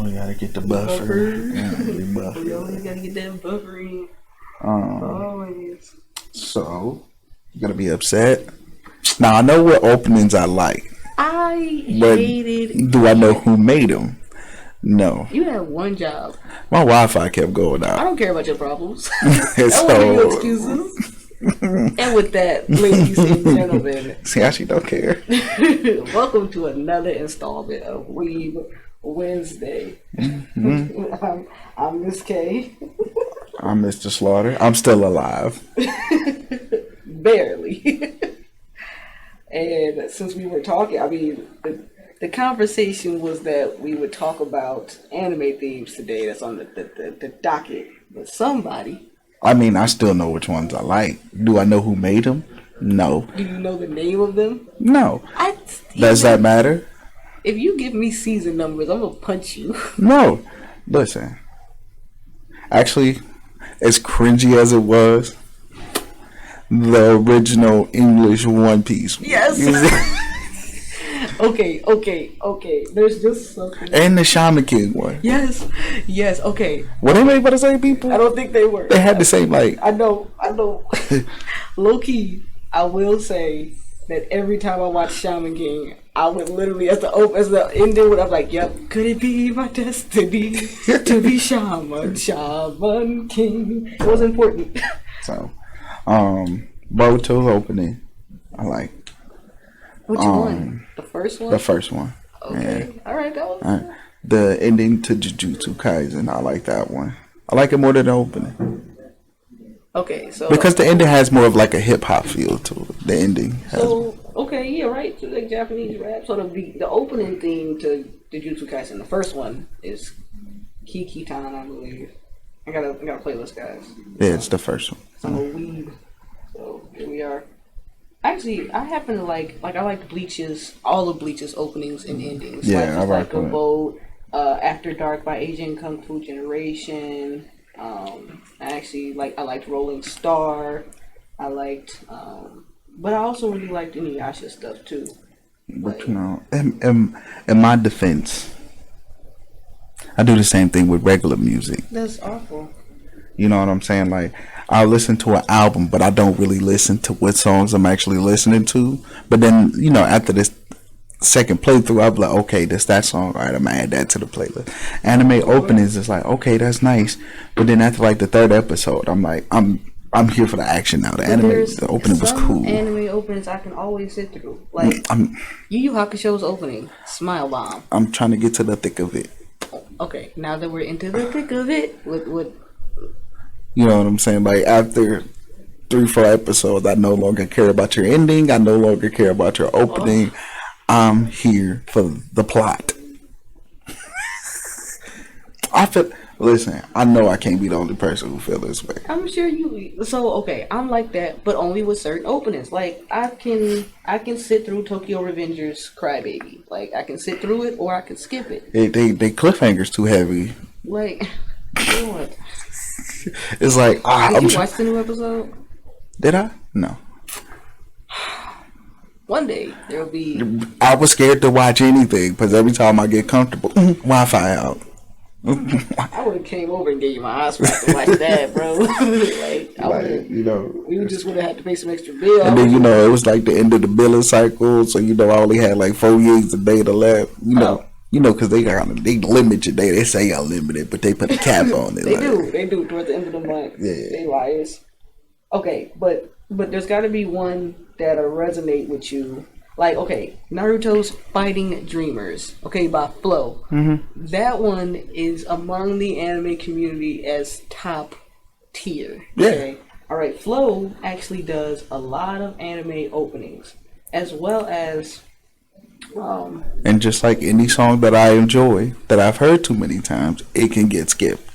only gotta get the buffer. Yeah, We always gotta get that buffer in. Always. So you gotta be upset. Now I know what openings I like. I But hated. do I know who made them? No. You had one job. My Wi-Fi kept going I out. don't care about your problems. And I want your excuses. And with that, ladies and gentlemen, see how she don't care. welcome to another installment of Weeb Wednesday. I'm Miss K. I'm Mr. Slaughter. I'm still alive. Barely. And since we were talking, I mean, the conversation was that we would talk about anime themes today. That's on the docket. But somebody. I mean, I still know which ones I like. Do I know who made them? No. Do you know the name of them? No. Does that matter? If you give me season numbers, I'm going to punch you. No. Listen. Actually, as cringy as it was, the original English One Piece. Yes. Okay. There's just something. And the Shaman King one. Yes. Okay. Were they made by the same people? I don't think they were. They had the same, like. I know. Low key, I will say that every time I watch Shaman King, I would literally, as the ending, I'm like, yep, could it be my destiny to be Shaman King? It was important. So, Boruto's opening, I like. Which one? The first one? The first one. Okay. Yeah. All right, that was The ending to Jujutsu Kaisen, I like that one. I like it more than the opening. Okay, so because the ending has more of like a hip hop feel to it. The ending has okay, yeah, right. So like Japanese rap. So the opening theme to Jujutsu Kaisen, the first one is Kiki-tan, I believe. I got a playlist, guys. Yeah, it's the first one. So I'm a weeb. So here we are. Actually, I happen to like I like Bleach's, all of Bleach's openings and endings. Yeah, like, I like a Vote, After Dark by Asian Kung Fu Generation. I liked Rolling Star. I liked, but I also really liked Inuyasha stuff too. But you know, in my defense, I do the same thing with regular music. That's awful. You know what I'm saying? Like, I'll listen to an album, but I don't really listen to what songs I'm actually listening to. But then, you know, after this second playthrough, I'll be like, okay, that song. All right, I'm gonna add that to the playlist. Anime openings is like, okay, that's nice. But then after like the third episode, I'm like, I'm here for the action now. The opening was cool. Anime openings I can always sit through. Like Yu Yu Hakusho's opening, Smile Bomb. I'm trying to get to the thick of it. Okay, now that we're into the thick of it, what you know what I'm saying? Like after 3-4 episodes, I no longer care about your ending. I no longer care about your opening. I'm here for the plot. Listen, I know I can't be the only person who feel this way. I'm sure you. So okay, I'm like that, but only with certain openings. Like I can sit through Tokyo Revengers Crybaby. Like I can sit through it, or I can skip it. They cliffhangers too heavy. Like what? It's like Did you watch the new episode? Did I? No. One day there'll be. I was scared to watch anything because every time I get comfortable, Wi-Fi out. I would have came over and gave you my hotspot to watch that, bro. We just would have had to pay some extra bill. And then it was like the end of the billing cycle, so I only had like 4 years of data left. Because they limit your data. They say unlimited, but they put a cap on it. They do towards the end of the month. Yeah, they liars. Okay, but there's got to be one that'll resonate with you. Like, okay, Naruto's Fighting Dreamers, okay, by Flow. Mm-hmm. That one is among the anime community as top tier. Okay? Yeah. All right, Flow actually does a lot of anime openings, as well as... and just like any song that I enjoy, that I've heard too many times, it can get skipped.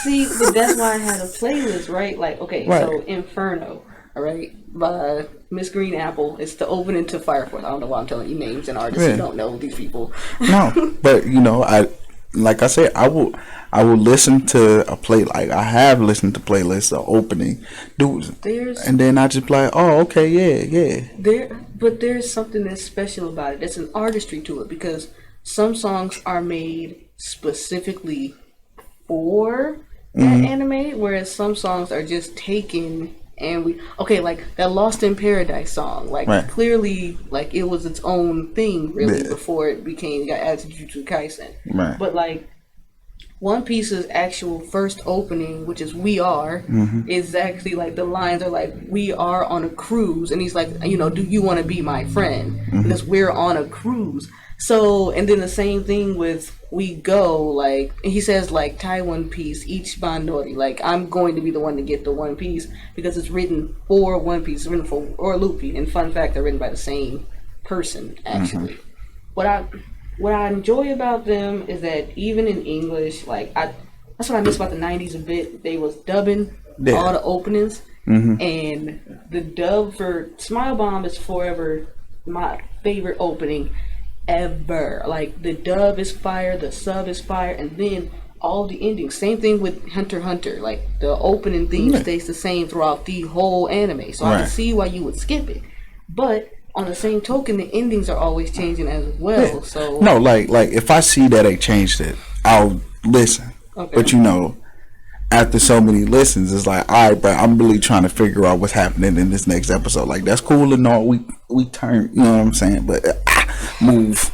See, but that's why I had a playlist, right? Like, okay, right. So Inferno, all right, by Miss Green Apple. It's the opening to Fire Force. I don't know why I'm telling you names and artists. Yeah. You don't know these people. No, but like I said, I will listen to a play. Like I have listened to playlists of opening, and then I just be like, oh, okay, yeah. But there's something that's special about it. There's an artistry to it because some songs are made specifically for that anime, whereas some songs are just taken and like that Lost in Paradise song, like clearly like it was its own thing really before it got added to Jujutsu Kaisen. Right. But like One Piece's actual first opening, which is "We Are," is actually like the lines are like, "We are on a cruise," and he's like, you know, "Do you want to be my friend?" Because we're on a cruise. So, and then the same thing with "We Go," like he says, like "Tai One Piece, each Bandori," like I'm going to be the one to get the One Piece because it's written for One Piece, it's written for or Luffy. And fun fact, they're written by the same person actually. What I enjoy about them is that even in English, like that's what I miss about the '90s a bit. They was dubbing all the openings, and the dub for Smile Bomb is forever my favorite opening ever. Like the dub is fire, the sub is fire, and then all the endings. Same thing with Hunter x Hunter. Like the opening theme stays the same throughout the whole anime, so I can see why you would skip it, but on the same token, the endings are always changing as well. So no, like if I see that they changed it, I'll listen. Okay. But you know, after so many listens, it's like, all right, but I'm really trying to figure out what's happening in this next episode. Like that's cool and all. We turn, you know what I'm saying? But move.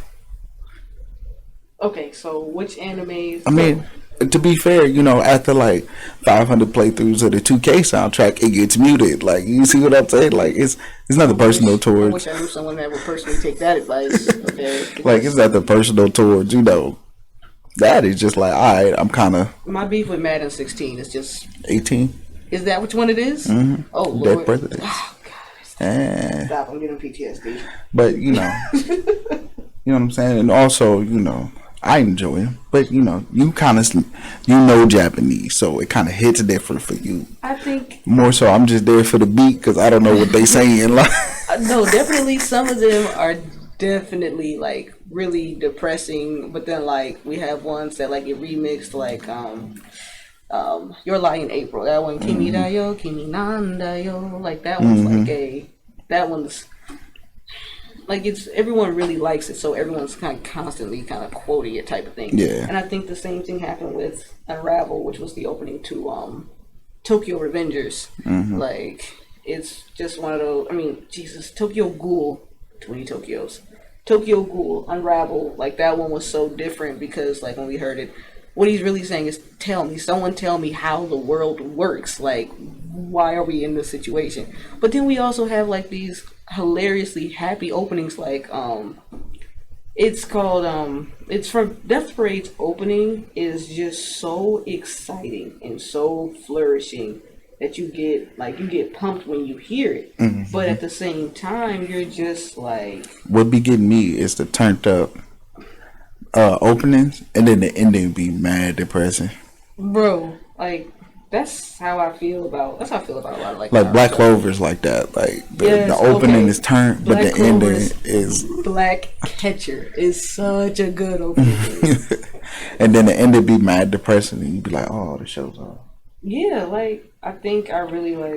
Okay, so which animes? I mean, to be fair, you know, after like 500 playthroughs of the 2K soundtrack, it gets muted. Like, you see what I'm saying? Like, it's nothing personal towards. I wish I knew someone that would personally take that advice. Okay, like, it's nothing personal towards, you know. That is just like, all right, I'm kind of. My beef with Madden 16 is just 18. Is that which one it is? Mm-hmm. Oh Lord! Oh God! Stop! I'm getting PTSD. But you know, you know what I'm saying, and also, you know, I enjoy him, but you know, you know Japanese, so it kind of hits different for you. I think more so, I'm just there for the beat because I don't know what they saying. Like, no, definitely some of them are definitely like really depressing, but then like we have ones that like get remixed, like Your Lie in April. That one, Kimi da yo, Kimi nanda yo. Like that one's that one's. Like it's everyone really likes it, so everyone's kind of constantly kind of quoting it type of thing. Yeah. And I think the same thing happened with Unravel, which was the opening to Tokyo Revengers. Like it's just one of those. I mean, Jesus, Tokyo Ghoul, 20 Tokyos, Tokyo Ghoul, Unravel. Like that one was so different because like when we heard it, what he's really saying is, someone tell me how the world works. Like, why are we in this situation? But then we also have like these hilariously happy openings, like it's called it's from Death Parade's opening is just so exciting and so flourishing that you get pumped when you hear it. But at the same time you're just like, what be getting me is the turned up openings, and then the ending be mad depressing, bro. Like that's how I feel about a lot of like Black Clover's like that. Like the opening is turned, but the ending is Black Catcher is such a good opening. And then the ending be mad depressing, and you be like, oh, the show's off. Yeah, like I think I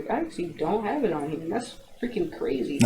actually don't have it on here, and that's freaking crazy.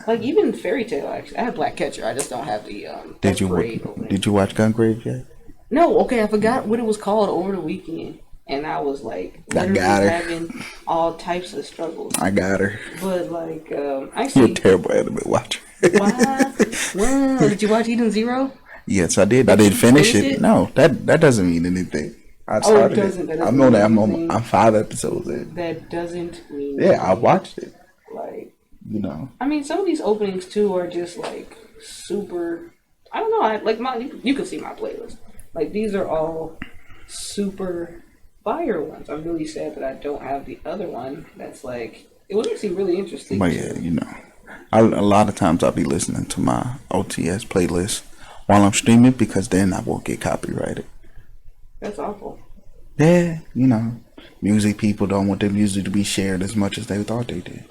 Like even Fairy Tail, actually, I have Black Catcher. I just don't have the. Did you watch Gungrave yet? No. Okay, I forgot what it was called over the weekend. And I was like, literally having all types of struggles. I got her. But like, actually, you're a terrible anime watcher. Why? Well, did you watch Eden Zero? Yes, I did. I didn't finish it. No, that doesn't mean anything. I started it doesn't. I know that I'm 5 episodes in. That doesn't mean. Yeah, I watched it. Like, you know. I mean, some of these openings too are just like super. I don't know. You can see my playlist. Like these are all super fire ones. I'm really sad that I don't have the other one. That's like, it would actually really interesting. But yeah, you know, a lot of times I'll be listening to my OTS playlist while I'm streaming because then I won't get copyrighted. That's awful. Yeah, you know, music people don't want their music to be shared as much as they thought they did.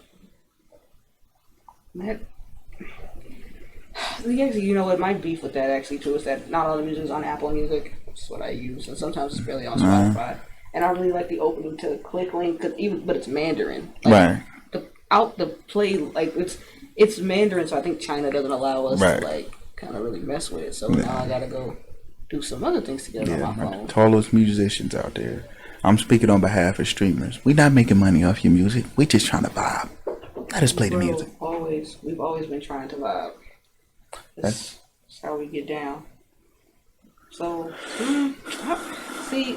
Actually, you know what? My beef with that actually too is that not all the music is on Apple Music. That's what I use, and sometimes it's barely on Spotify. And I really like the opening to Click Link, but it's Mandarin. Like, right. The play, like it's Mandarin, so I think China doesn't allow us to like kind of really mess with it. So now I gotta go do some other things together on my phone. To all those musicians out there, I'm speaking on behalf of streamers. We're not making money off your music. We just trying to vibe. Let us play the music. We've always been trying to vibe. That's how we get down. So,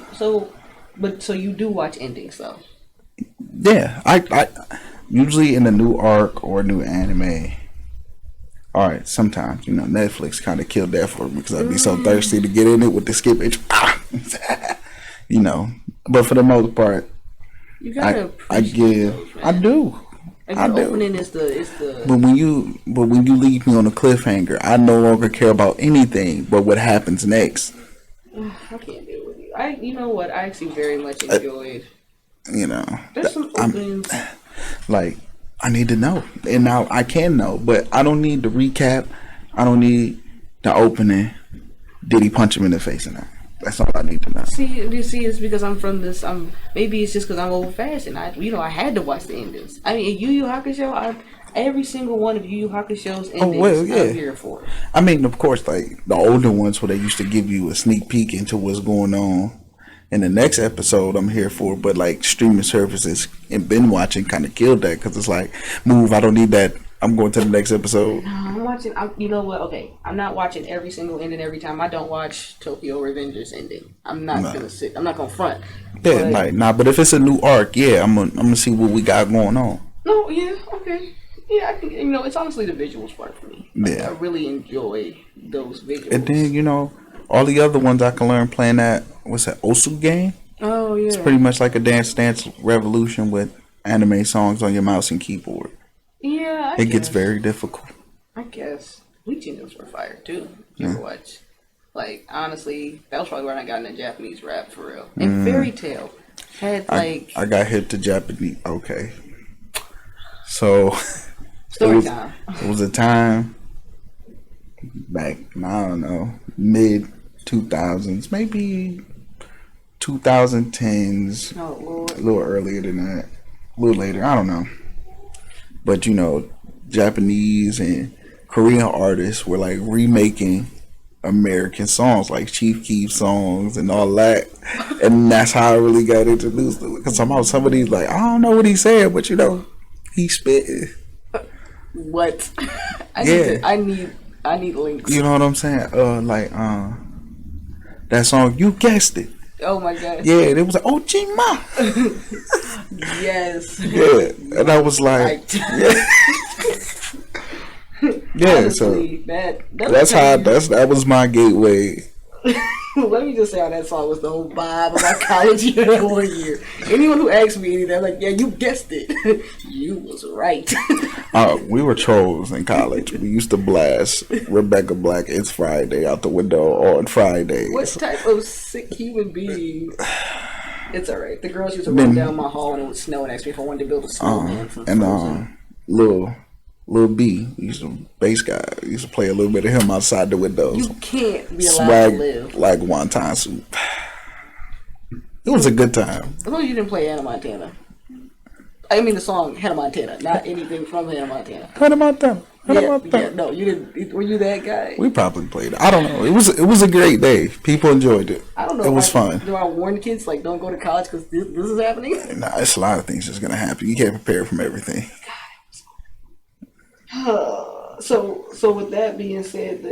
so you do watch endings though? Yeah, I usually in a new arc or a new anime. All right, sometimes Netflix kind of killed that for me because I'd be so thirsty to get in it with the skip itch. But for the most part, you gotta I do. Opening is the. But when you leave me on a cliffhanger, I no longer care about anything but what happens next. I can't deal with you. You know what? I actually very much enjoyed. There's some openings. I need to know, and now I can know, but I don't need the recap. I don't need the opening. Did he punch him in the face or not? That's all I need to know. It's because I'm from this. Maybe it's just because I'm old fashioned. I had to watch the endings. I mean, Yu Yu Hakusho, every single one of Yu Yu Hakusho's endings, I'm here for. I mean, of course, like the older ones where they used to give you a sneak peek into what's going on in the next episode, I'm here for. But like streaming services and binge watching kind of killed that because it's like, I don't need that. I'm going to the next episode. No, I'm watching. You know what? Okay, I'm not watching every single ending every time. I don't watch Tokyo Revengers ending. I'm not gonna sit. I'm not gonna front. Yeah, but if it's a new arc, I'm gonna see what we got going on. No, yeah, okay, yeah. I think it's honestly the visuals part for me. I really enjoy those visuals. And then all the other ones I can learn playing that. What's that Osu game? Oh yeah. It's pretty much like a Dance Revolution with anime songs on your mouse and keyboard. Yeah, it gets very difficult. I guess Bleaching News were fire too. You ever watch? Like honestly, that was probably when I got into Japanese rap for real. And Fairy Tail had like I got hit to Japanese. Okay, so story time. It was a time back. I don't know, mid 2000s, maybe 2010s. Oh Lord, a little earlier than that, a little later. I don't know. But Japanese and Korean artists were like remaking American songs, like Chief Keef songs and all that, and that's how I really got introduced to it. Because somehow some of these, like, I don't know what he said, but he spit. What? I need links. You know what I'm saying? That song, you guessed it. Oh my god. Yeah, it was like, oh, G-Ma. Yes. Yeah, and I was like, Honestly, that was my gateway. Let me just say how that song was the whole vibe of my college year that 1 year. Anyone who asks me anything, they're like, yeah, you guessed it. You was right. We were trolls in college. We used to blast Rebecca Black, It's Friday out the window on Fridays. What type of sick human being? It's alright. The girls used to run down my hall and it would snow and ask me if I wanted to build a snowman from Frozen. Lil B, bass guy, used to play a little bit of him outside the windows. You can't be allowed to live like wonton soup. It was a good time. As long as you didn't play Hannah Montana. I mean the song Hannah Montana, not anything from Hannah Montana. Hannah Montana. Yeah, no, you didn't. Were you that guy? We probably played it. I don't know. It was a great day. People enjoyed it. I don't know. It was fun. Do I warn kids like don't go to college because this is happening? Nah, it's a lot of things that's gonna happen. You can't prepare from everything. So with that being said,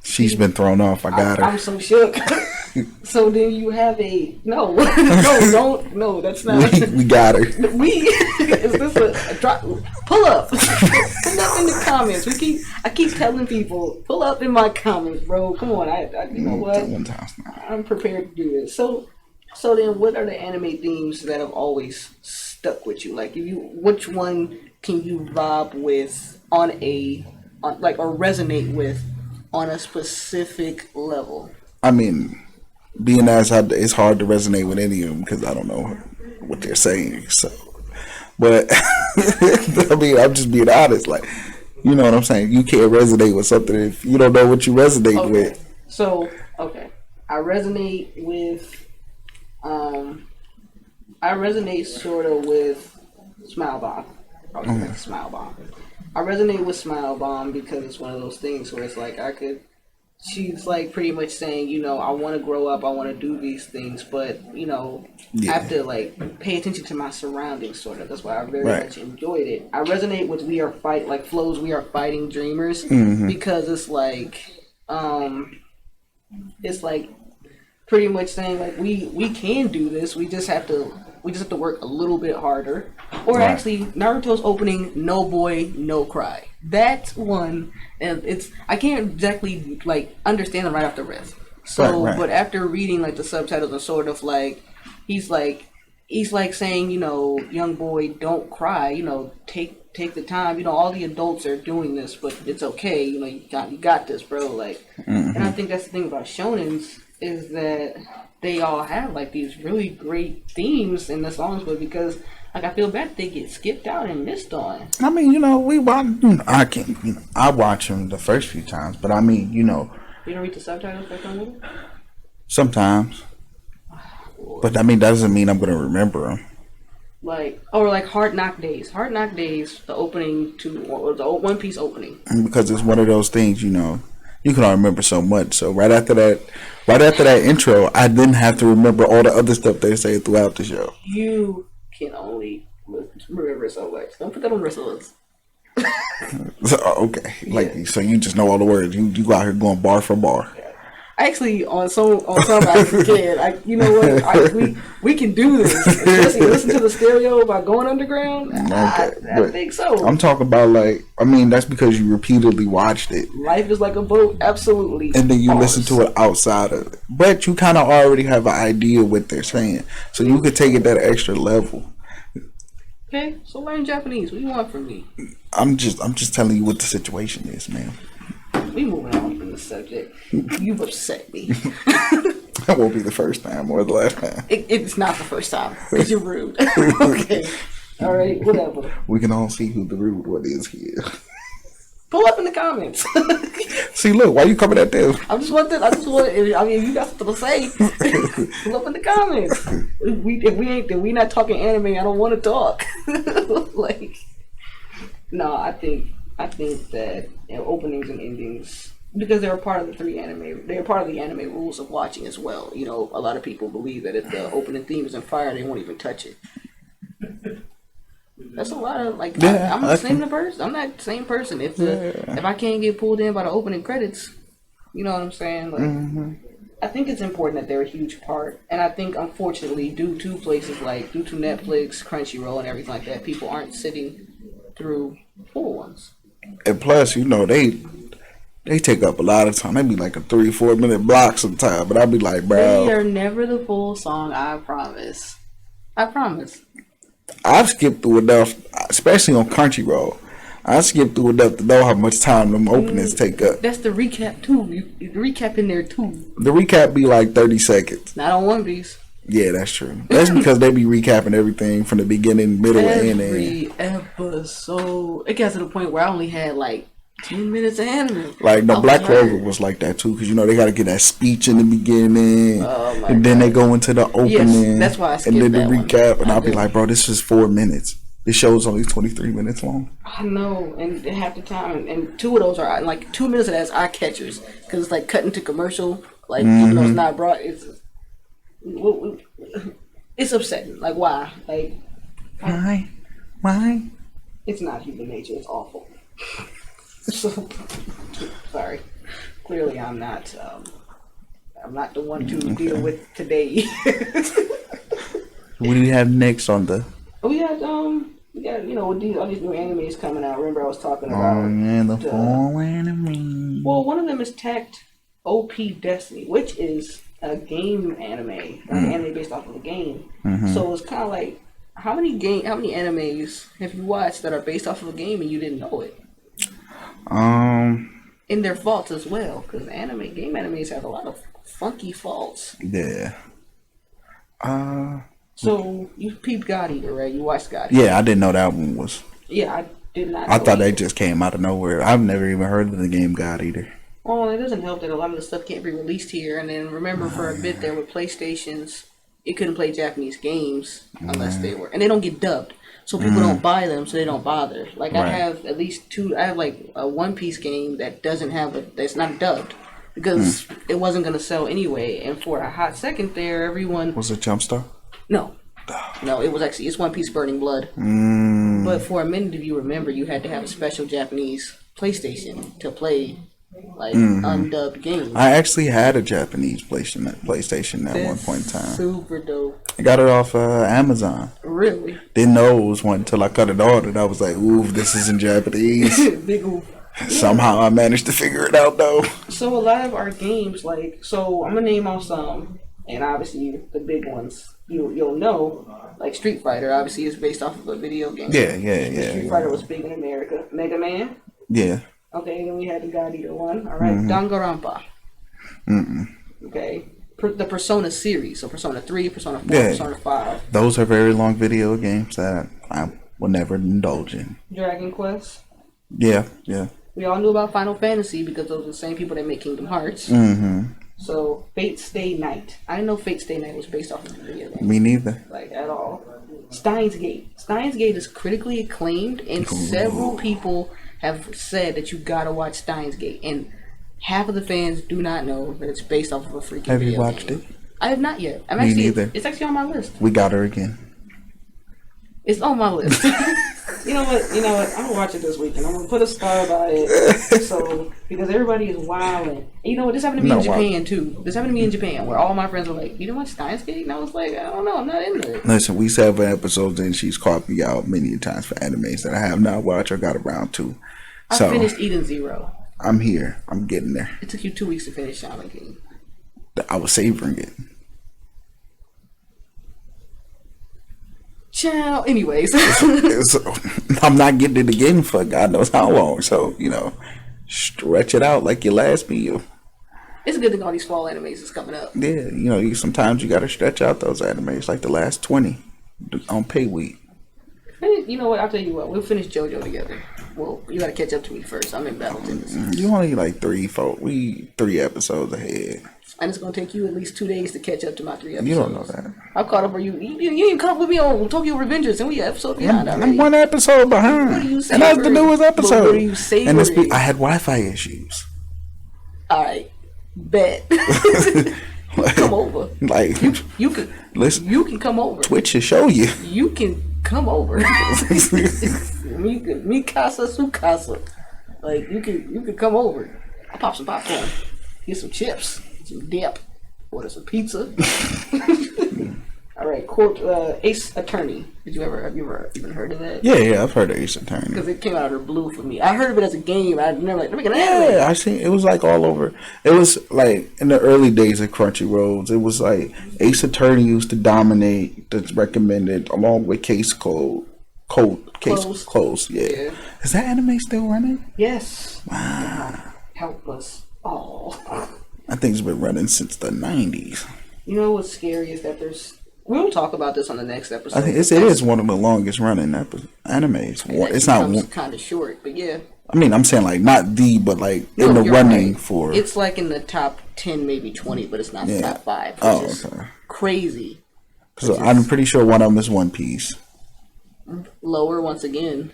she's been thrown off. I got her. I'm so shook. So then you have no, that's not. We got her. Is this a drop? Pull up. Pull up in the comments. I keep telling people, pull up in my comments, bro. Come on, you know what? I'm prepared to do this. So then, what are the anime themes that have always stuck with you? Like, which one can you vibe with or resonate with on a specific level? I mean, being as it's hard to resonate with any of them because I don't know what they're saying. So, but I mean, I'm just being honest. Like, you know what I'm saying? You can't resonate with something if you don't know what you resonate with. So, I resonate with. I resonate sort of with Smile Bomb. Smile Bomb. I resonate with Smile Bomb because it's one of those things where it's like she's like pretty much saying, you know, I want to grow up, I want to do these things, but you know, I have to like pay attention to my surroundings, sort of. That's why I very much enjoyed it. I resonate with Flo's We Are Fighting Dreamers because it's like pretty much saying like we can do this. We just have to work a little bit harder. Or actually, Naruto's opening, No Boy, No Cry. That's one, and I can't exactly like understand them right off the rip. So, but after reading like the subtitles and sort of like he's like saying, you know, young boy, don't cry. You know, take the time. You know, all the adults are doing this, but it's okay. You know, you got this, bro. Like, and I think that's the thing about shonens is that they all have like these really great themes in the songs, but because like I feel bad they get skipped out and missed on. I mean, you know, I watch them the first few times, but I mean, you know, you don't read the subtitles that come with it? Sometimes. But I mean, that doesn't mean I'm gonna remember them. Like Hard Knock Days. Hard Knock Days, the opening or the One Piece opening. Because it's one of those things, you know, you can all remember so much. So right after that intro, I didn't have to remember all the other stuff they say throughout the show. You can only remember so much. Don't put that on the rest of us. Okay, so you just know all the words. You go out here going bar for bar. Actually, on some I can. You know what? We can do this. Especially listen to the stereo by going underground. I think so. I'm talking about that's because you repeatedly watched it. Life is like a boat, absolutely. And then you listen to it outside of it, but you kind of already have an idea what they're saying, so you could take it that extra level. Okay, so learn Japanese. What do you want from me? I'm just telling you what the situation is, man. We moving on from the subject. You've upset me. That won't be the first time or the last time. It's not the first time because you're rude. Okay, all right, whatever. We can all see who the rude one is here. Pull up in the comments. See, look, why you coming at them? I just want. I mean, you got something to say. Pull up in the comments. If we not talking anime, I don't want to talk. No, I think that openings and endings, because they're a part of they're part of the anime rules of watching as well. You know, a lot of people believe that if the opening theme is on fire, they won't even touch it. That's a lot of I'm not the same person. If I can't get pulled in by the opening credits, you know what I'm saying? I think it's important that they're a huge part, and I think unfortunately, due to Netflix, Crunchyroll, and everything like that, people aren't sitting through full ones. And plus, you know, they take up a lot of time. They be like a 3-4 minute block sometimes, but I'll be like, bro, they are never the full song. I promise. I've skipped through enough, especially on Crunchyroll. I skipped through enough to know how much time them openings take up. That's the recap too. The recap in there too. The recap be like 30 seconds. Not on One Piece. Yeah, that's true. That's because they be recapping everything from the beginning, middle, and end. Every episode. It got to the point where I only had like 10 minutes of anime. Like, no, Black Clover was like that too, because you know they got to get that speech in the beginning, and then they go into the opening. Yes, that's why I skipped and then the that recap, one. and I'll be like, bro, this is 4 minutes. This show's only 23 minutes long. I know, and half the time, and 2 of those are like 2 minutes of that is eye catchers, because it's like cutting to commercial, like even though it's not brought, it's upsetting. Like, why? Like, why? It's not human nature. It's awful. So, sorry. Clearly, I'm not the one to deal with today. What do you have next on the? We got with all these new animes coming out. Remember, I was talking about the fall anime. Well, one of them is Tact OP Destiny, which is a game anime, an anime based off of a game. So it's kind of like, how many animes have you watched that are based off of a game and you didn't know it? In their faults as well, because game animes have a lot of funky faults. Yeah. So you peeped God Eater, right? You watched God Eater. Yeah, I didn't know that one was. Yeah, I did not. I thought they just came out of nowhere. I've never even heard of the game God Eater. Well, it doesn't help that a lot of the stuff can't be released here. And then remember, for a bit there with PlayStations, it couldn't play Japanese games unless they were, and they don't get dubbed. so people don't buy them, so they don't bother. Like I Right. have at least two. I have like a One Piece game that doesn't have that's not dubbed because it wasn't gonna sell anyway. And for a hot second there, everyone Was it Jumpstar? no, it was actually it's One Piece Burning Blood. But for a minute, if you remember, you had to have a special Japanese PlayStation to play like undubbed games. I actually had a Japanese PlayStation at one point in time. Super dope. I got it off Amazon. Really? Didn't know it was one until I cut it on, and I was like, "Ooh, this is in Japanese." Big oof. Somehow I managed to figure it out though. So a lot of our games, like, so I'm gonna name off some, and obviously the big ones you'll know, like Street Fighter. Obviously, is based off of a video game. Yeah. Street Fighter was big in America. Mega Man. Yeah. Okay, then we had the God Eater one. All right, Danganronpa. Okay, the Persona series. So Persona 3, Persona 4, Persona 5. Those are very long video games that I will never indulge in. Dragon Quest. Yeah. We all knew about Final Fantasy because those are the same people that make Kingdom Hearts. So Fate Stay Night. I didn't know Fate Stay Night was based off of a video game. Me neither. Like at all. Steins Gate. Steins Gate is critically acclaimed, and several people have said that you gotta watch Steins Gate, and half of the fans do not know that it's based off of a freaking Have video you watched game. it? I have not yet. Me neither. It's actually on my list. We got her again. It's on my list. You know what? I'm gonna watch it this weekend. I'm gonna put a star by it. So because everybody is wilding. You know what? This happened to me in Japan too. This happened to me in Japan, where all my friends were like, "You don't watch Steins Gate?" And I was like, "I don't know. I'm not into it." Listen, we 7 episodes in. She's called me out many times for animes that I have not watched or got around to. I finished Eden Zero. I'm here. I'm getting there. It took you 2 weeks to finish Shaman King. I was savoring it. Ciao. Anyways. So, I'm not getting it again for God knows how long. So, stretch it out like your last meal. It's a good thing all these fall animes is coming up. Yeah, sometimes you got to stretch out those animes like the last 20 on pay week. You know what? I'll tell you what. We'll finish JoJo together. Well, you got to catch up to me first. I'm in battle tendencies. You only like 3 episodes ahead. And it's going to take you at least 2 days to catch up to my 3 episodes. You don't know that. I'm caught up. You ain't caught up with me on Tokyo Revengers, and we episode behind already. I'm 1 episode behind. What are you saying? And that's the newest episode. What are you saying? And I had Wi-Fi issues. All right. Bet. Come over. Like you can listen. You can come over. Twitch should show you. You can come over. Mikasa Sukasa. Like you can come over. I'll pop some popcorn. Get some chips, some dip, order some pizza. All right, Ace Attorney. Have you ever even heard of that? Yeah, I've heard of Ace Attorney. Because it came out of the blue for me. I heard of it as a game. I never let me get an anime. Yeah, I seen it was like all over. It was like in the early days of Crunchyroll. It was like Ace Attorney used to dominate. That's recommended along with Case Closed. Yeah. Is that anime still running? Yes. Wow. Help us all. I think it's been running since the 90s. You know what's scary is that we'll talk about this on the next episode. I think it is one of the longest running animes. It's not kind of short, but yeah. I mean, I'm saying like not but like in the running right. for. It's like in the top 10, maybe 20, but it's not the top 5. Oh, okay. Crazy. So I'm pretty sure one of them is One Piece. Lower once again.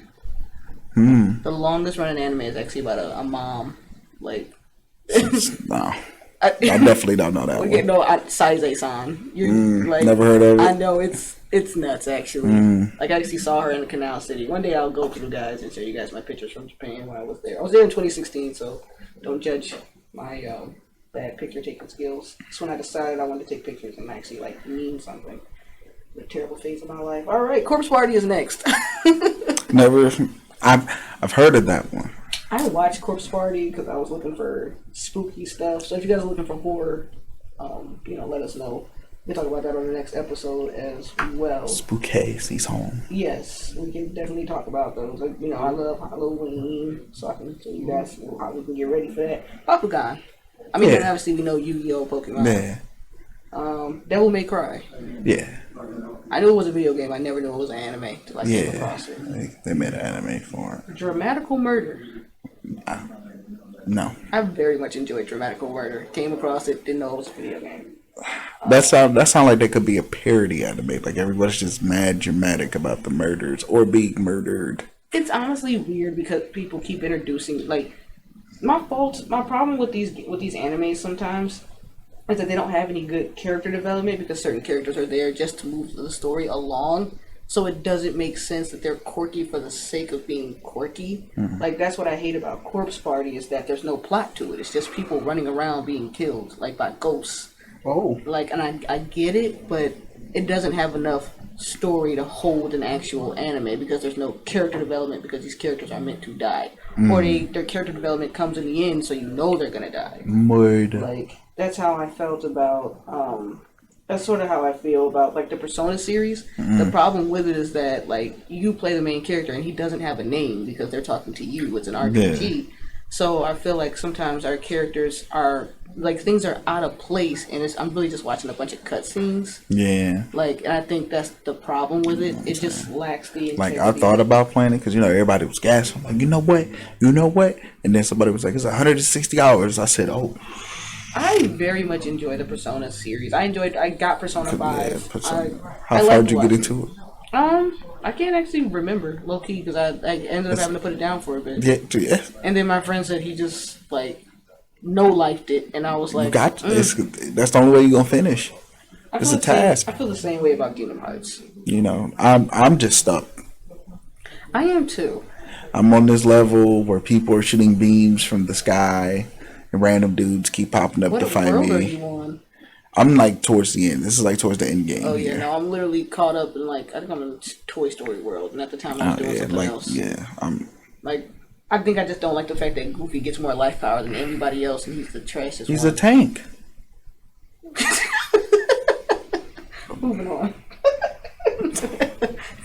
The longest running anime is actually about a mom. Like. No. I definitely don't know that one. No, Saize-san. Like, never heard of it. I know it's nuts actually. Like I actually saw her in Canal City. One day I'll go through guys and show you guys my pictures from Japan when I was there. I was there in 2016, so don't judge my bad picture taking skills. That's when I decided I wanted to take pictures and actually like mean something. The terrible phase of my life. All right, Corpse Party is next. Never. I've heard of that one. I watched Corpse Party because I was looking for spooky stuff. So if you guys are looking for horror, let us know. We'll talk about that on the next episode as well. Spooky, he's home. Yes, we can definitely talk about those. Like, I love Halloween, so I can show you guys how we can get ready for that. Bakugan. I mean, obviously we know Yu-Gi-Oh, Pokemon. Yeah. Devil May Cry. Yeah. I knew it was a video game. I never knew it was an anime until I came across it. They made an anime for it. Dramatical Murder. No. I very much enjoyed Dramatical Murder. Came across it, didn't know it was a video game. That sound like that could be a parody anime. Like everybody's just mad dramatic about the murders or being murdered. It's honestly weird because people keep introducing like my problem with these animes sometimes is that they don't have any good character development because certain characters are there just to move the story along. So it doesn't make sense that they're quirky for the sake of being quirky. Like that's what I hate about Corpse Party is that there's no plot to it. It's just people running around being killed like by ghosts. Oh. Like, and I get it, but it doesn't have enough story to hold an actual anime because there's no character development because these characters are meant to die. Or their character development comes in the end so you know they're gonna die. Murder. Like, that's how I felt about, that's sort of how I feel about, like, the Persona series. The problem with it is that, like, you play the main character and he doesn't have a name because they're talking to you. It's an RPG. Yeah. So I feel like sometimes our characters are, like, things are out of place and I'm really just watching a bunch of cutscenes. Yeah. Like, and I think that's the problem with it. It just lacks the integrity. Like, I thought about playing it because, you know, everybody was gassing. I'm like, you know what? And then somebody was like, it's 160 hours. I said, oh. I very much enjoy the Persona series. I got Persona 5. Yeah, how far did you get into it? I can't actually remember, low key, because I ended up having to put it down for a bit. Yeah. And then my friend said he just, like, no-lifed it, and I was like, that's the only way you're going to finish. It's a task. I feel the same way about Kingdom Hearts. You know, I'm just stuck. I am too. I'm on this level where people are shooting beams from the sky. And random dudes keep popping up to find me. What world are you on? I'm like towards the end. This is like towards the end game. Oh yeah, no, I'm literally caught up in like I think I'm in Toy Story world, and at the time I was doing something else. Yeah, like I think I just don't like the fact that Goofy gets more life power than everybody else, and he's the trashiest. He's a tank. Moving on.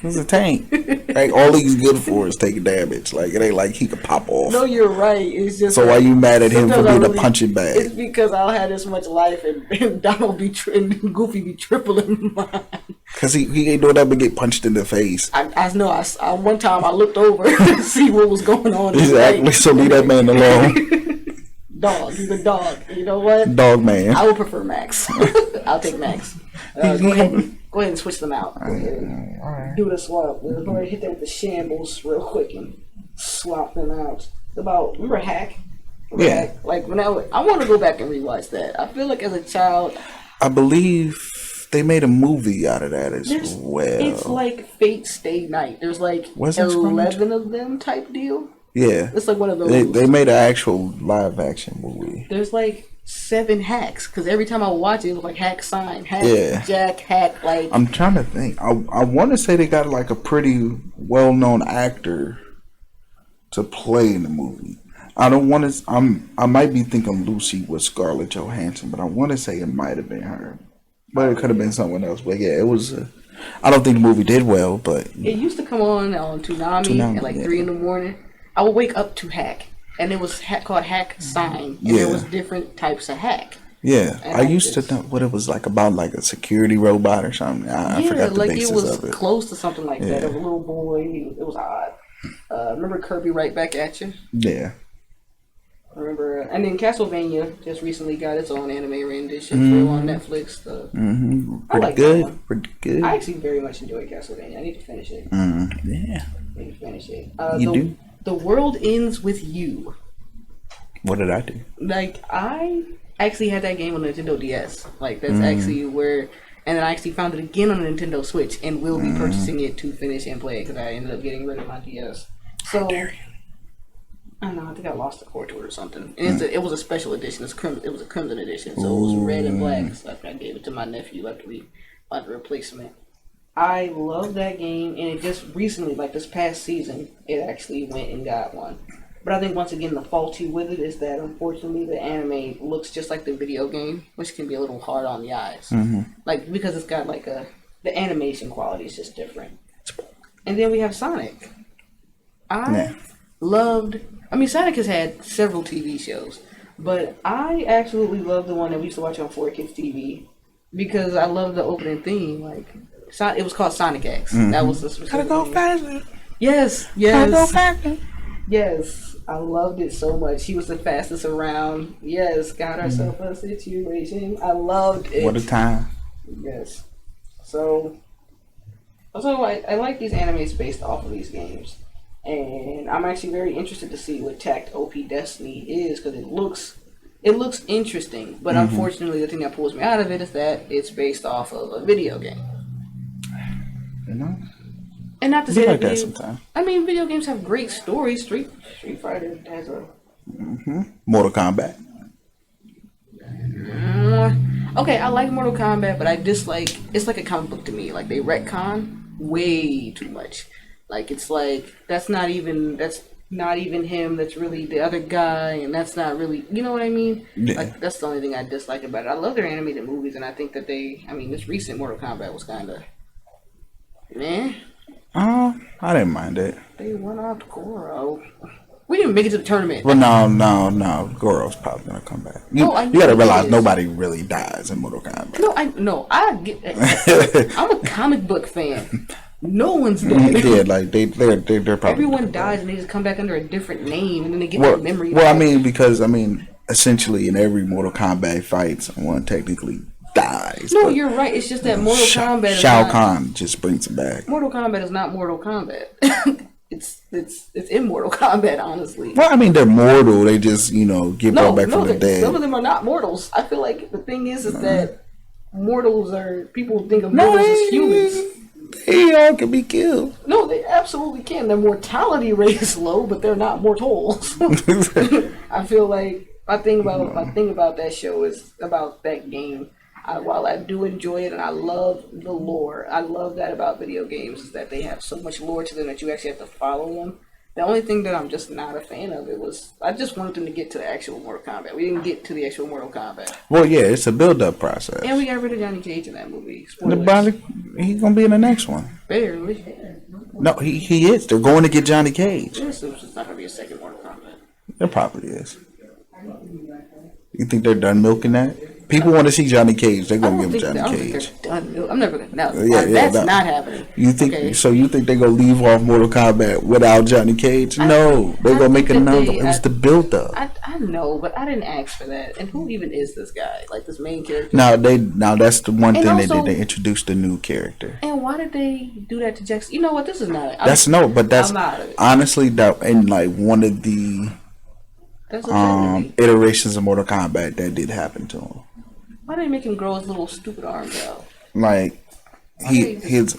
He's a tank. Like all he's good for is taking damage. Like it ain't like he could pop off. No, you're right. It's just so why you mad at him for being a punching bag? It's because I'll have this much life and Donald and Goofy be tripling mine. Cause he ain't doing that but get punched in the face. I know. I one time I looked over to see what was going on. Exactly. So leave that man alone. Dog. He's a dog. You know what? Dog man. I would prefer Max. I'll take Max. Go ahead and switch them out. Go ahead. Right. Do the swap. We're going to hit them with the shambles real quick and swap them out. Remember Hack? Hack? Like when I want to go back and rewatch that. I feel like as a child, I believe they made a movie out of that as well. It's like Fate Stay Night. There's like 11 of them type deal. Yeah, it's like one of those. They made an actual live action movie. There's like 7 hacks because every time I watch it, it was like hack sign, hack Jack, hack like. I'm trying to think. I want to say they got like a pretty well-known actor to play in the movie. I don't want to. I might be thinking Lucy was Scarlett Johansson, but I want to say it might have been her, but it could have been someone else. But yeah, it was. I don't think the movie did well, but it used to come on Toonami at like 3 a.m. I would wake up to hack. And it was called Hack Sign. And there was different types of hack. Yeah. I used to know what it was like about like a security robot or something. I forgot the basis of it. It was close to something like that. Of a little boy. It was odd. Remember Kirby Right Back at You? Yeah. Remember, and then Castlevania just recently got its own anime rendition on Netflix. Pretty good. Pretty good. I actually very much enjoy Castlevania. I need to finish it. Yeah. I need to finish it. You do? The World Ends With You. What did I do? Like, I actually had that game on the Nintendo DS. Like, that's actually where... And then I actually found it again on the Nintendo Switch and will be purchasing it to finish and play it because I ended up getting rid of my DS. So, how dare you? I don't know, I think I lost the cord to it or something. And it was a special edition. It was a Crimson edition, so it was red and black. So I gave it to my nephew after we bought the replacement. I love that game, and it just recently, like this past season, it actually went and got one. But I think once again, the faulty with it is that unfortunately the anime looks just like the video game, which can be a little hard on the eyes. Like because it's got like the animation quality is just different. And then we have Sonic. Sonic has had several TV shows, but I absolutely love the one that we used to watch on 4Kids TV because I love the opening theme, like. It was called Sonic X. That was the specific. Gotta go faster. Yes. Gotta go faster. Yes. I loved it so much. He was the fastest around. Yes, got ourselves a situation. I loved it. What a time. Yes. So I like these animes based off of these games. And I'm actually very interested to see what Tact OP Destiny is because it looks interesting. But unfortunately, the thing that pulls me out of it is that it's based off of a video game. You know? And not to say like that sometimes. I mean, video games have great stories. Street Fighter has a Mortal Kombat. Okay, I like Mortal Kombat, but I dislike. It's like a comic book to me. Like they retcon way too much. Like it's like that's not even him. That's really the other guy, and that's not really. You know what I mean? Yeah. Like that's the only thing I dislike about it. I love their animated movies, and I think that this recent Mortal Kombat was kind of meh. I didn't mind it. They went off Goro. We didn't make it to the tournament. Well, no. Goro's probably gonna come back. You gotta realize nobody really dies in Mortal Kombat. I get that. I'm a comic book fan. No one's dead. Yeah, like they're probably everyone dies and they just come back under a different name and then they get their memory back. Well, I mean, because essentially in every Mortal Kombat fight, someone technically dies. No, you're right. It's just that Mortal Kombat is Shao Kahn just brings him back. Mortal Kombat is not Mortal Kombat. It's Immortal Kombat, honestly. Well, I mean, they're mortal. They just, get brought back from the dead. Some of them are not mortals. I feel like the thing is that mortals are, people think of mortals as humans. They all can be killed. No, they absolutely can. Their mortality rate is low, but they're not mortals. I feel like my thing about that show is about that game. While I do enjoy it and I love the lore, I love that about video games is that they have so much lore to them that you actually have to follow them. The only thing that I'm just not a fan of I just wanted them to get to the actual Mortal Kombat. We didn't get to the actual Mortal Kombat. Well, yeah, it's a build-up process. And we got rid of Johnny Cage in that movie. He's gonna be in the next one. Barely. No, he is. They're going to get Johnny Cage. There's not gonna be a second Mortal Kombat. There probably is. You think they're done milking that? People want to see Johnny Cage. They're gonna give him Johnny Cage. I'm never gonna. No, that's not happening. You think? Okay. So you think they're gonna leave off Mortal Kombat without Johnny Cage? No, they're gonna make another. It was the build up. I know, but I didn't ask for that. And who even is this guy? Like this main character? Now that's the one thing they did. They introduced a new character. And why did they do that to Jackson? You know what? This is not. That's honestly that and like one of the iterations of Mortal Kombat that did happen to him. Why did they make him grow his little stupid arms out? Like he's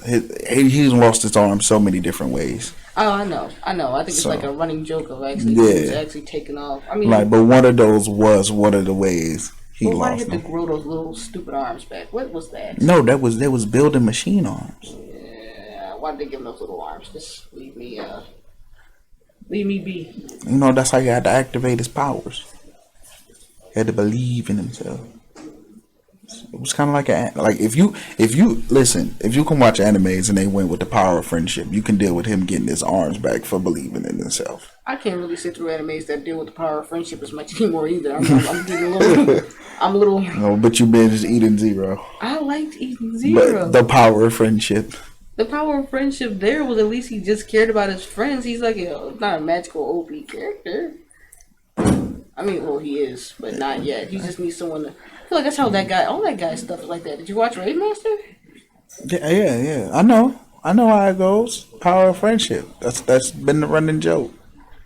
lost his arm so many different ways. Oh, I know. I think it's like a running joke of actually taking off. I mean, but one of those was one of the ways he lost. Why did they grow those little stupid arms back? What was that? No, that was building machine arms. Yeah, why did they give him those little arms? Just leave me be. That's how you had to activate his powers. He had to believe in himself. It was kind of like if you can watch animes and they went with the power of friendship, you can deal with him getting his arms back for believing in himself. I can't really sit through animes that deal with the power of friendship as much anymore either. I'm getting a little. No, but you've been just eating Zero. I liked eating Zero. But the power of friendship. The power of friendship there was at least he just cared about his friends. He's like not a magical OP character. I mean, well, he is, but not yet. He just needs someone to. I feel like that's how all that guy's stuff is like that. Did you watch Raid Master? Yeah. I know how it goes. Power of friendship. That's been the running joke.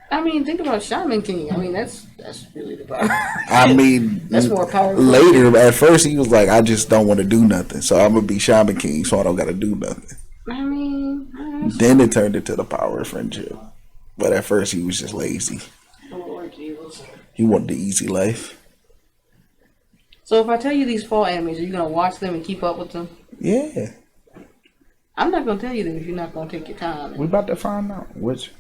I mean, think about Shaman King. I mean, that's really the power. I mean, that's more powerful. Later, at first, he was like, "I just don't want to do nothing, so I'm gonna be Shaman King, so I don't gotta do nothing." I mean, then it turned into the power of friendship. But at first, he was just lazy. Lord Jesus. He wanted the easy life. So if I tell you these fall animes, are you going to watch them and keep up with them? Yeah. I'm not going to tell you them if you're not going to take your time. We about to find out which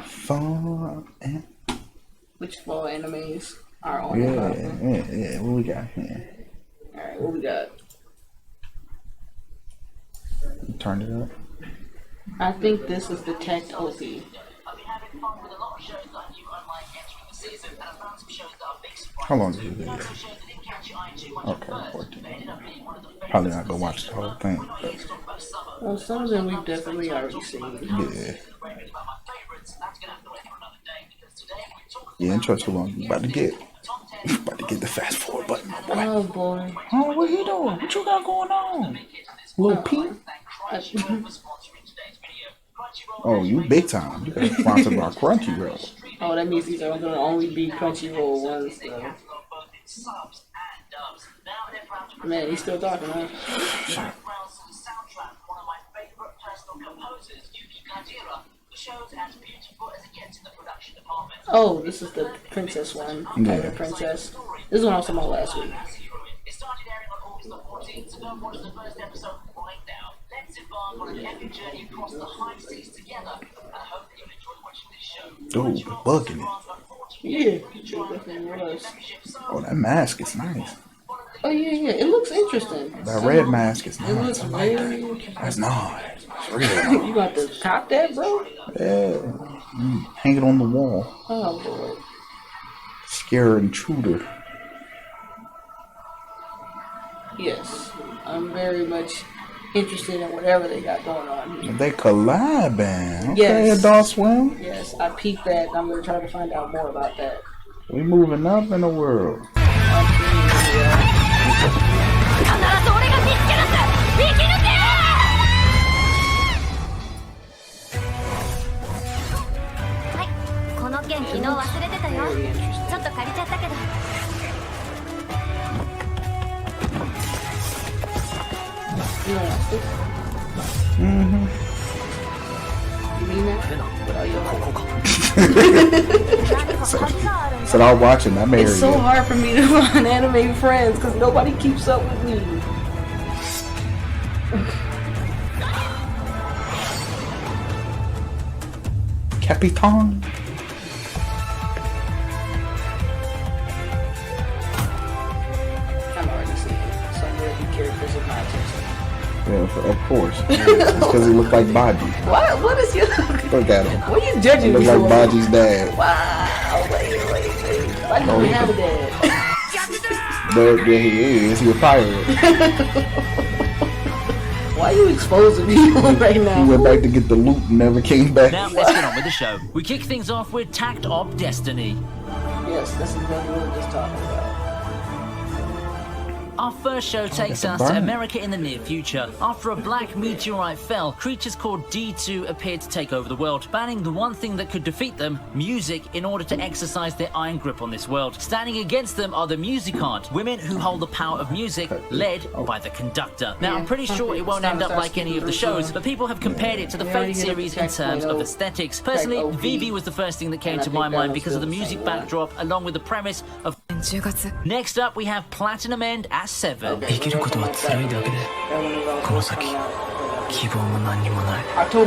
fall animes are on the platform. Yeah. What we got here? All right, what we got? You turned it up. I think this is the Tact OP. How long is your video? Okay, 14. Probably not gonna watch the whole thing. Well, some of them we've definitely already seen. Yeah. Yeah, trust the one. You about to get the fast forward button, my boy. Oh boy. Oh, what you doing? What you got going on? Little Pete? Oh, you big time. You got sponsored by Crunchyroll. Oh, that means these are going to only be Crunchyroll ones, though. Man, he's still talking, huh? Oh, this is the princess one. Yeah. The princess. This is one I was talking about last week. It started airing on August the 14th, so go watch the first episode right now. Let's embark on an epic journey across the high seas together, and I hope that you'll enjoy watching this show. Dude, bugging it. Yeah, it definitely was. Oh, that mask is nice. Oh, yeah. It looks interesting. That red mask is It looks nice. very... That's nice. It's real. You got to cop that, bro? Yeah. Hang it on the wall. Oh, boy. Scare intruder. Yes. I'm very much interested in whatever they got going on here. They collabing. Okay, Yes. Adult Swim. Yes, I peeped that, and I'm going to try to find out more about that. We moving up in the world. You know what? You mean that? Without your So I'll watch it. I married It's so you. hard for me to find anime friends because nobody keeps up with me. Capitan. I'm already seeing some really characters of my attention. Yeah, of course. It's because he looked like Baji. What? What is your... Look at him. What are you judging He me looked like for? Baji's dad. Wow, wait. I don't even have a dad. There he is. He a pirate. Why are you exposing people right now? He went back to get the loot and never came back. Now, let's get on with the show. We kick things off with Tact of Destiny. Yes, this is what we were just talking about. Our first show takes us to America in the near future. After a black meteorite fell, creatures called D2 appeared to take over the world, banning the one thing that could defeat them, music, in order to exercise their iron grip on this world. Standing against them are the Musicant, women who hold the power of music, led by the conductor. Now, I'm pretty sure it won't end up like any of the shows, but people have compared it to the Fate series in terms of aesthetics. Personally, Vivi was the first thing that came to my mind because of the music backdrop, along with the premise of... Next up, we have Platinum End at 7. October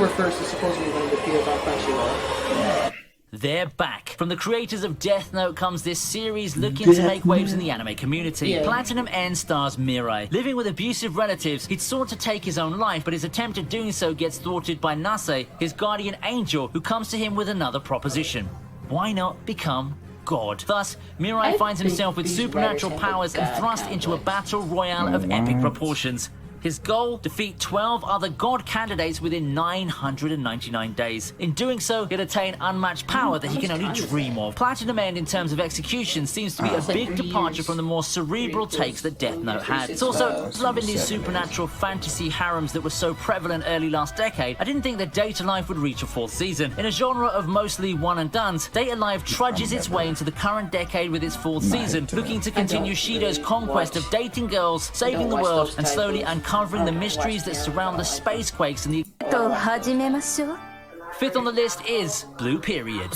1st is supposedly going to appear on Crunchyroll. They're back. From the creators of Death Note comes this series looking to make waves in the anime community. Yeah. Platinum End stars Mirai. Living with abusive relatives, he'd sought to take his own life, but his attempt at doing so gets thwarted by Nase, his guardian angel, who comes to him with another proposition. Why not become God? Thus, Mirai finds himself with supernatural powers and thrust into a battle royale of epic proportions. His goal, defeat 12 other god candidates within 999 days. In doing so, he'll attain unmatched power that he can only dream of. Platinum End, in terms of execution, seems to be a big departure from the more cerebral takes that Death Note had. It's also loving these supernatural fantasy harems that were so prevalent early last decade. I didn't think that Data Life would reach a 4th season. In a genre of mostly one and dones, Data Life trudges its way into the current decade with its 4th season, looking to continue Shido's conquest of dating girls, saving the world, and slowly uncovering the mysteries that surround the space quakes and the... 5th on the list is Blue Period.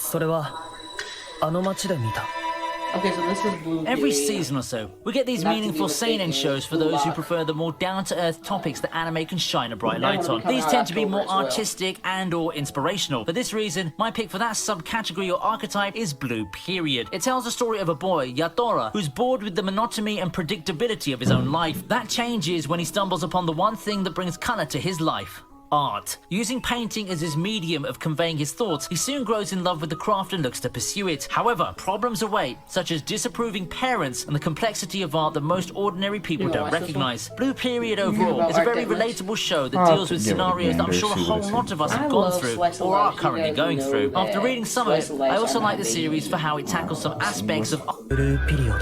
Okay, so this is Blue Every Period. season or so, we get these meaningful seinen shows for those who prefer the more down-to-earth topics that anime can shine a bright light on. These tend to be more artistic and or inspirational. For this reason, my pick for that subcategory or archetype is Blue Period. It tells the story of a boy, Yatora, who's bored with the monotony and predictability of his own life. That changes when he stumbles upon the one thing that brings color to his life. art. Using painting as his medium of conveying his thoughts, he soon grows in love with the craft and looks to pursue it. However, problems await, such as disapproving parents and the complexity of art that most ordinary people don't recognize. Blue Period overall is a very relatable show that deals with scenarios that I'm sure a whole lot of us have gone through or are currently going through. After reading some of it, I also like the series for how it tackles some aspects of Blue Period.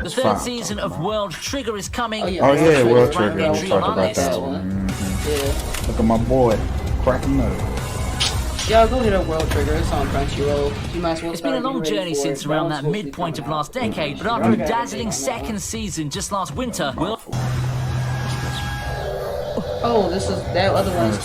The third season of World Trigger is coming. Oh yeah, World Trigger. Entry We'll talk on our about that list. one. Yeah. Look at my boy, cracking up. Y'all go hit up World Trigger. It's on Crunchyroll. You might as well It's been a long journey since around that midpoint of last decade, but after a dazzling second season just last winter, Oh, this is that other one is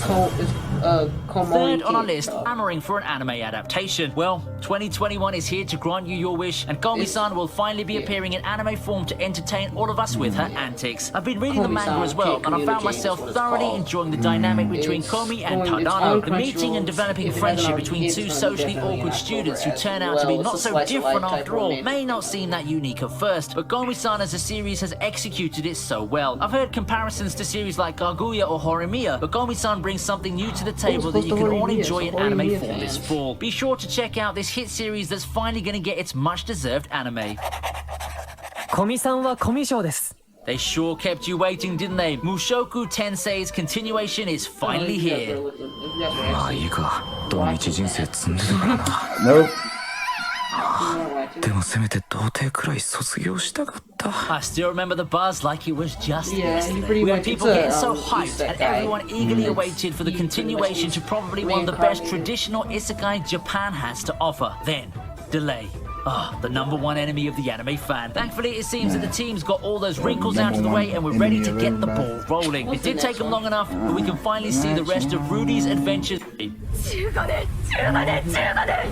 Komori. third on our list, clamoring for an anime adaptation. Well, 2021 is here to grant you your wish, and Komi-san will finally be appearing in anime form to entertain all of us with her antics. I've been reading the manga as well, and I found myself thoroughly enjoying the dynamic between Komi and Tadano. The meeting and developing friendship between two socially awkward students who turn out to be not so different after all may not seem that unique at first, but Komi-san as a series has executed it so well. I've heard comparisons to series like Kaguya or Horimiya, but Komi-san brings something new to the table that you can all enjoy in anime form this fall. Be sure to check out this hit series that's finally going to get its much-deserved anime. 古見さんはコミュ障です。 They sure kept you waiting, didn't they? Mushoku Tensei's continuation is finally here. まあいいか。どの道人生積んでるからな。 Nope. でもせめて童貞くらい卒業したかった。 I still remember the buzz like it was just Yeah, he yesterday. pretty We had much- people it's a, getting so hyped and isekai. everyone eagerly awaited for the continuation to probably one of the best traditional isekai Japan has to offer. Then, delay. Ah, the number one enemy of the anime fan. Thankfully, it seems that the team's got all those wrinkles out of the way and we're ready to get the ball rolling. It did take them long enough, but we can finally see the rest of Rudy's adventures. 15年15年15年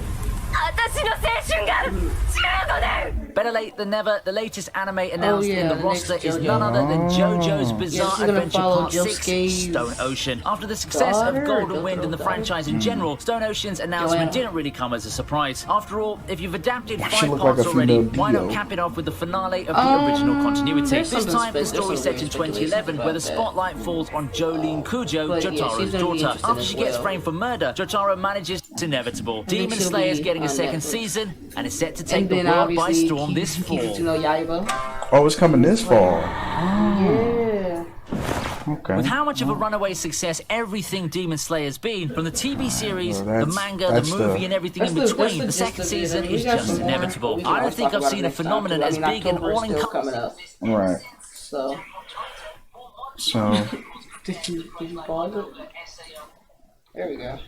私の青春が15年 Better late than never, the latest anime announced yeah, in the the roster next is JoJo. none other than JoJo's Yeah, Bizarre this is gonna Adventure follow Part 6, Yosuke's Stone Ocean. After the success of daughter, Golden Wind and the franchise in general, Stone Ocean's announcement Joanna. didn't really come as a surprise. After all, if you've adapted She 5 looked parts like a already, female why not Dio. cap it off with the finale of the original continuity? there's This something time, the spec- story there's set some in speculation 2011, where the about that. spotlight falls on Jolene Kujo, But, yeah, she's Jotaro's gonna be daughter. interesting After as she gets well. framed for murder, Jotaro manages it's inevitable. Demon she'll Slayer's be getting a on second Netflix. season, and is set to take And the then world by obviously storm this fall. Kimetsu no Yaiba. Oh, it's coming this fall. Yeah. Okay. With how much of a runaway success everything Demon Slayer's been, from the TV series, Well, the manga, the that's movie, the- and everything in That's between, the gist second of it. season We is got just some more. inevitable. We can I don't always think talk I've about seen it a next time, phenomenon 'cause, as big and October is still coming all-encompassing. up. Right. So, So did you pause it? There we go.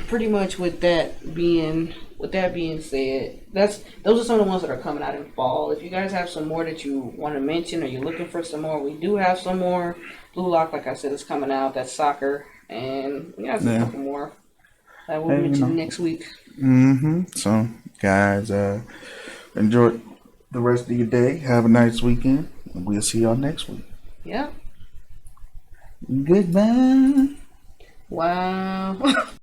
Pretty much with that being said, those are some of the ones that are coming out in fall. If you guys have some more that you want to mention or you're looking for some more, we do have some more. Blue Lock, like I said, is coming out. That's soccer, and we have a couple more that we'll mention next week. So guys, enjoy the rest of your day. Have a nice weekend. And we'll see y'all next week. Yeah. Goodbye. Wow.